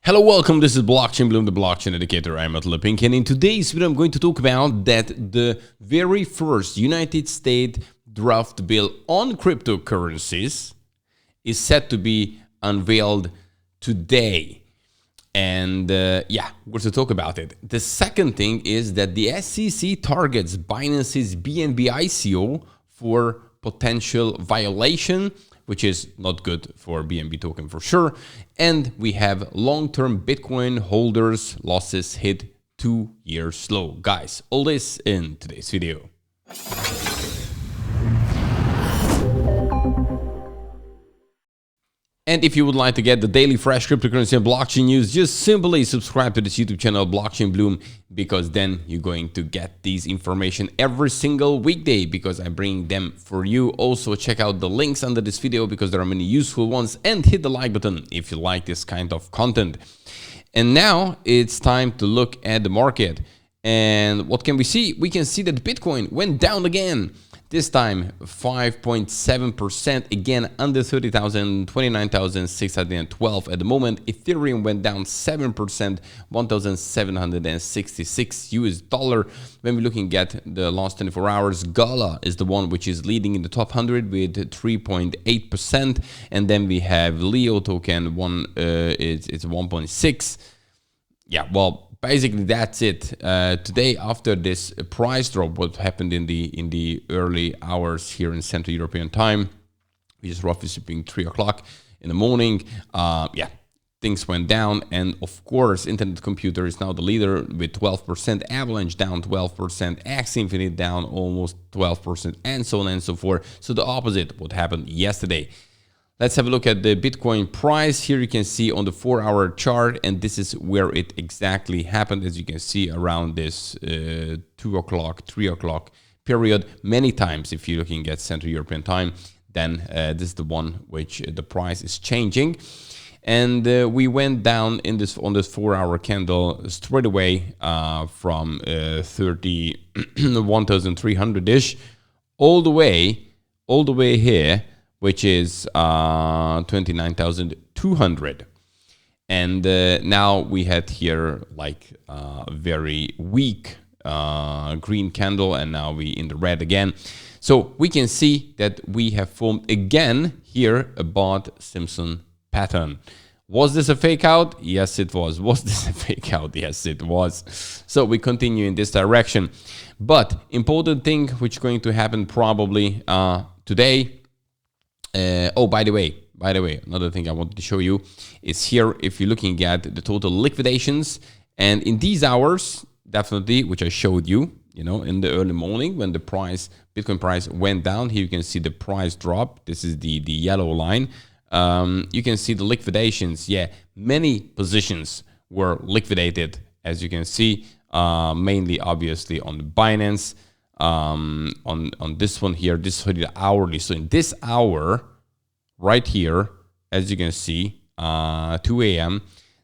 Hello, welcome. This is Blockchain Bloom, the blockchain educator. I'm Matt Lepink, and in today's video, I'm going to talk about that the very first United States draft bill on cryptocurrencies is set to be unveiled today. And yeah, we're going to talk about it. The second thing is that the SEC targets Binance's BNB ICO for potential violation, which is not good for BNB token for sure. And we have long-term Bitcoin holders losses hit 2-year low. Guys, all this in today's video. And if you would like to get the daily fresh cryptocurrency and blockchain news, just simply subscribe to this YouTube channel, Blockchain Bloom, because then you're going to get these information every single weekday because I bring them for you. Also, check out the links under this video because there are many useful ones, and hit the like button if you like this kind of content. And now it's time to look at the market. And what can we see? We can see that Bitcoin went down again. This time 5.7%, again under 30,000, 29,612 at the moment. Ethereum went down 7%, 1,766 US dollar. When we're looking at the last 24 hours, Gala is the one which is leading in the top 100 with 3.8%, and then we have Leo token it's 1.6. Yeah, well, basically that's it. Today, after this price drop, what happened in the early hours here in Central European time, which is roughly speaking 3 o'clock in the morning, yeah, things went down. And of course, Internet Computer is now the leader with 12%, Avalanche down 12%, Axie Infinite down almost 12%, and so on and so forth. So the opposite what happened yesterday. Let's have a look at the Bitcoin price. Here you can see on the 4-hour chart, and this is where it exactly happened. As you can see around this 2 o'clock, 3 o'clock period, many times if you're looking at Central European time, then this is the one which the price is changing. And we went down on this 4-hour candle straight away from 31,300-ish all the way here, which is 29,200. And now we had here like a very weak green candle, and now we in the red again. So we can see that we have formed again here a Bot-Simpson pattern. Was this a fake out? Yes, it was. Was this a fake out? Yes, it was. So we continue in this direction. But important thing which is going to happen probably today. Oh, by the way, another thing I wanted to show you is here, if you're looking at the total liquidations, and in these hours, definitely, which I showed you, in the early morning when the Bitcoin price went down, here you can see the price drop. This is the yellow line. You can see the liquidations. Yeah, many positions were liquidated, as you can see, mainly obviously on the Binance. On this one here, this is the hourly. So in this hour right here, as you can see, 2 a.m.,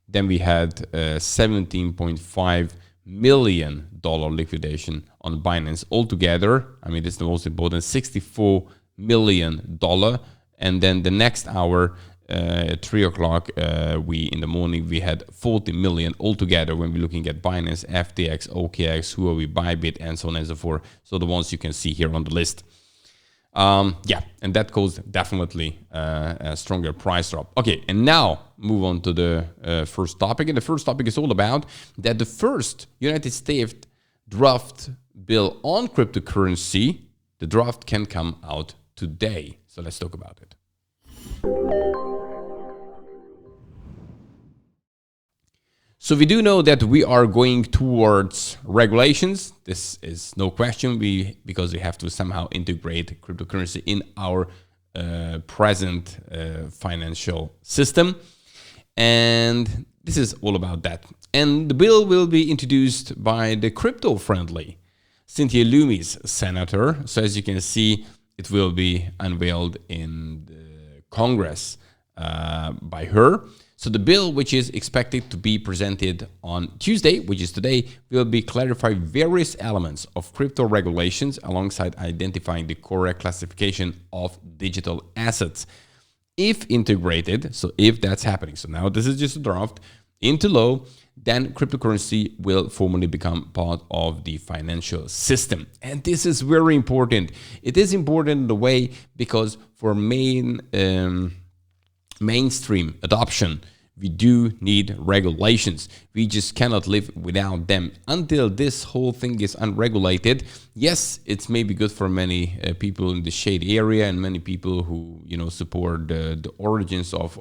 then we had $17.5 million liquidation on Binance altogether. I mean, this is the most important, $64 million. And then the next hour, at 3 o'clock, in the morning, we had 40 million altogether when we're looking at Binance, FTX, OKX, Huobi, Bybit, and so on and so forth. So the ones you can see here on the list. Yeah, and that caused definitely a stronger price drop. Okay, and now move on to the first topic. And the first topic is all about that the first United States draft bill on cryptocurrency, the draft can come out today. So let's talk about it. So we do know that we are going towards regulations. This is no question, because we have to somehow integrate cryptocurrency in our present financial system. And this is all about that. And the bill will be introduced by the crypto-friendly Cynthia Lummis senator. So as you can see, it will be unveiled in the Congress by her. So the bill, which is expected to be presented on Tuesday, which is today, will be clarify various elements of crypto regulations alongside identifying the correct classification of digital assets. If integrated, so if that's happening, so now this is just a draft, into law, then cryptocurrency will formally become part of the financial system. And this is very important. It is important in the way because for mainstream adoption, we do need regulations. We just cannot live without them. Until this whole thing is unregulated, yes, it's maybe good for many people in the shade area and many people who support the origins of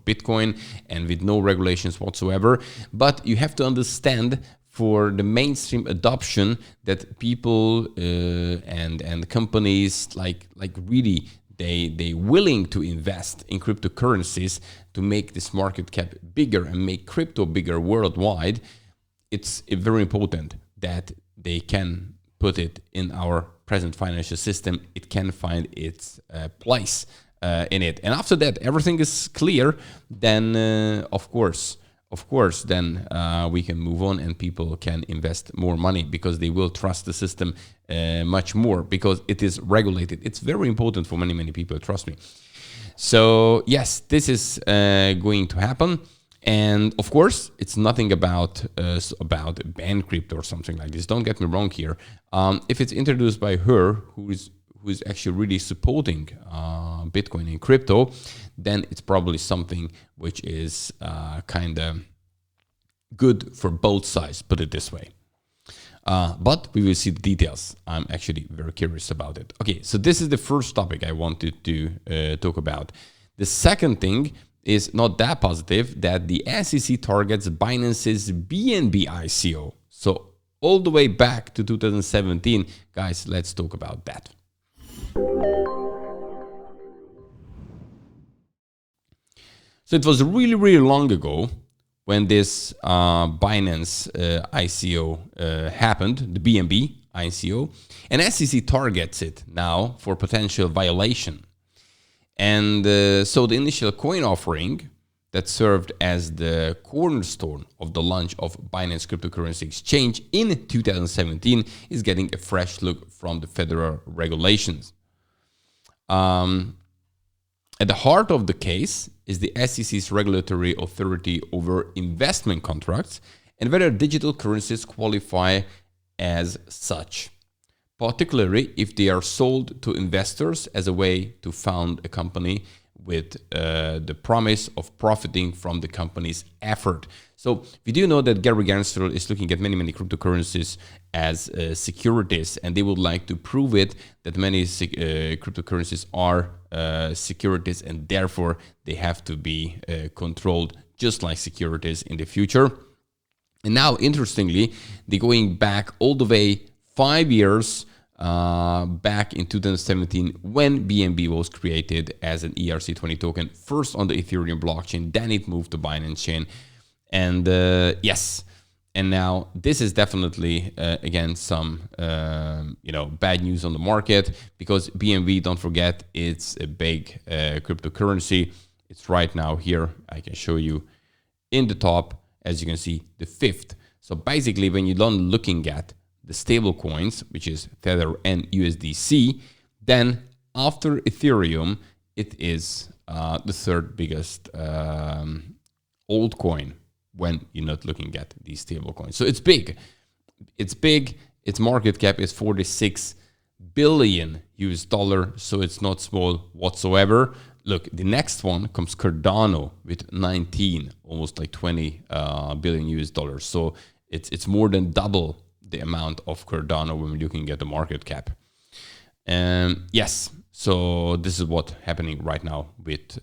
Bitcoin and with no regulations whatsoever. But you have to understand for the mainstream adoption that people and companies like really they willing to invest in cryptocurrencies to make this market cap bigger and make crypto bigger worldwide. It's very important that they can put it in our present financial system. It can find its place in it. And after that, everything is clear. Then, of course, then we can move on and people can invest more money because they will trust the system much more because it is regulated. It's very important for many people, trust me. So yes, this is going to happen. And of course, it's nothing about ban crypto or something like this. Don't get me wrong here. If it's introduced by her, who is actually really supporting Bitcoin and crypto, then it's probably something which is kind of good for both sides, put it this way. But we will see the details. I'm actually very curious about it. Okay, so this is the first topic I wanted to talk about. The second thing is not that positive, that the SEC targets Binance's BNB ICO. So all the way back to 2017, guys, let's talk about that. So it was really long ago when this Binance ICO happened, the BNB ICO, and SEC targets it now for potential violation. And so the initial coin offering that served as the cornerstone of the launch of Binance cryptocurrency exchange in 2017 is getting a fresh look from the federal regulations. At the heart of the case is the SEC's regulatory authority over investment contracts and whether digital currencies qualify as such, particularly if they are sold to investors as a way to fund a company with the promise of profiting from the company's effort. So we do know that Gary Gensler is looking at many cryptocurrencies as securities, and they would like to prove it that many cryptocurrencies are securities, and therefore they have to be controlled just like securities in the future. And now, interestingly, they're going back all the way 5 years back in 2017 when BNB was created as an ERC20 token, first on the Ethereum blockchain, then it moved to Binance chain. And yes, and now this is definitely, again, some bad news on the market because BNB, don't forget, it's a big cryptocurrency. It's right now here. I can show you in the top, as you can see, the fifth. So basically, when you're done looking at the stable coins, which is Tether and USDC, then after Ethereum, it is the third biggest altcoin when you're not looking at these stable coins. So it's big. It's big. Its market cap is $46 billion US dollar. So it's not small whatsoever. Look, the next one comes Cardano with 19, almost like 20 billion US dollars. So it's more than double the amount of Cardano when we're looking at the market cap. Yes, so this is what's happening right now with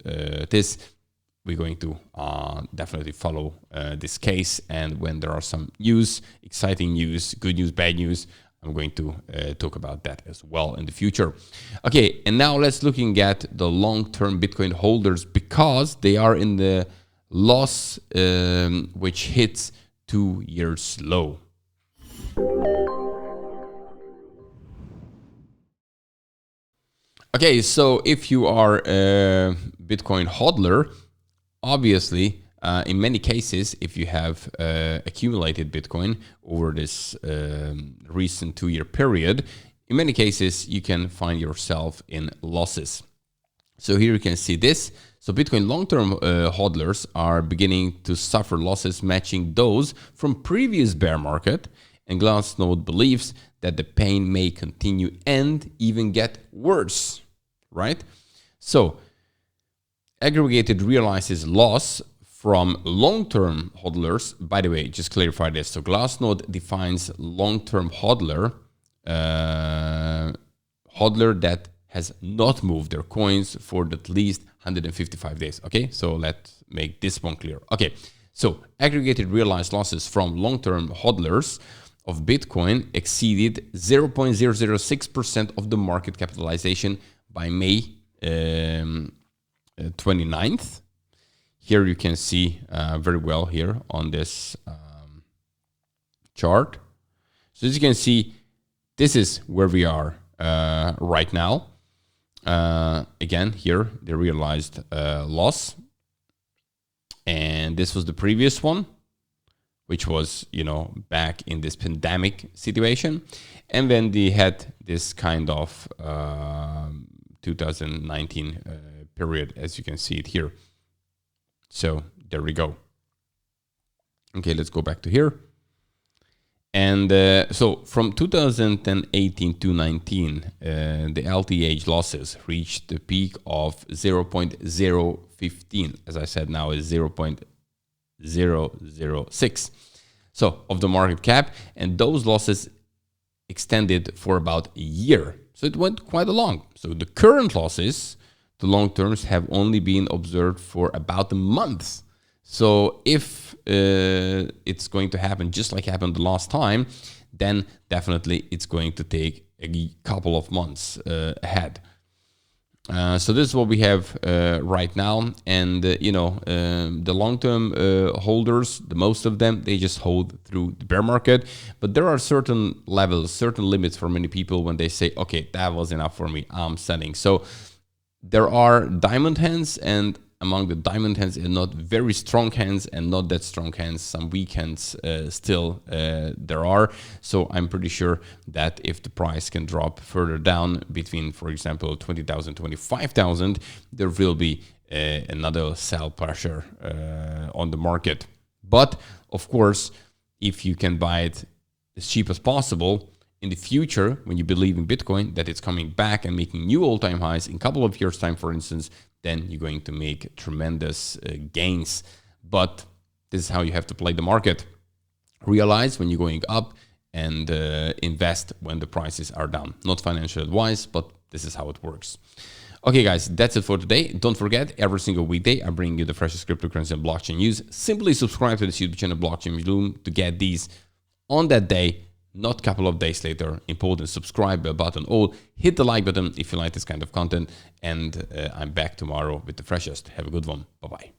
this. We're going to definitely follow this case, and when there are some news, exciting news, good news, bad news, I'm going to talk about that as well in the future. Okay, and now let's looking at the long-term Bitcoin holders because they are in the loss, which hits 2 years low. Okay, so if you are a Bitcoin hodler, obviously, in many cases, if you have accumulated Bitcoin over this recent 2-year period, in many cases, you can find yourself in losses. So here you can see this. So Bitcoin long-term hodlers are beginning to suffer losses matching those from previous bear market, and Glassnode believes that the pain may continue and even get worse, right? So aggregated realizes loss from long-term hodlers. By the way, just clarify this. So Glassnode defines long-term hodler, hodler that has not moved their coins for at least 155 days. Okay, so let's make this one clear. Okay, so aggregated realized losses from long-term hodlers of Bitcoin exceeded 0.006% of the market capitalization by May 29th. Here you can see very well here on this chart. So as you can see, this is where we are right now. Again, here the realized loss, and this was the previous one, which was, you know, back in this pandemic situation, and then they had this kind of 2019 period, as you can see it here. So there we go. Okay, let's go back to here. And so from 2018 to 19, the LTH losses reached the peak of 0.015. As I said, now is 0.006. So of the market cap, and those losses extended for about a year. So it went quite along. So the current losses, the long terms, have only been observed for about a month. So if it's going to happen just like happened the last time, then definitely it's going to take a couple of months ahead. So this is what we have right now. And, the long-term holders, the most of them, they just hold through the bear market. But there are certain levels, certain limits for many people when they say, okay, that was enough for me, I'm selling. So there are diamond hands, and among the diamond hands, not very strong hands and not that strong hands, some weak hands still there are. So I'm pretty sure that if the price can drop further down between, for example, 20,000, 25,000, there will be another sell pressure on the market. But of course, if you can buy it as cheap as possible, in the future, when you believe in Bitcoin, that it's coming back and making new all-time highs in a couple of years' time, for instance, then you're going to make tremendous gains. But this is how you have to play the market. Realize when you're going up and invest when the prices are down. Not financial advice, but this is how it works. Okay, guys, that's it for today. Don't forget, every single weekday, I bring you the freshest cryptocurrency and blockchain news. Simply subscribe to this YouTube channel, Blockchain to get these on that day, not a couple of days later. Important, subscribe button all. Hit the like button if you like this kind of content. And I'm back tomorrow with the freshest. Have a good one. Bye-bye.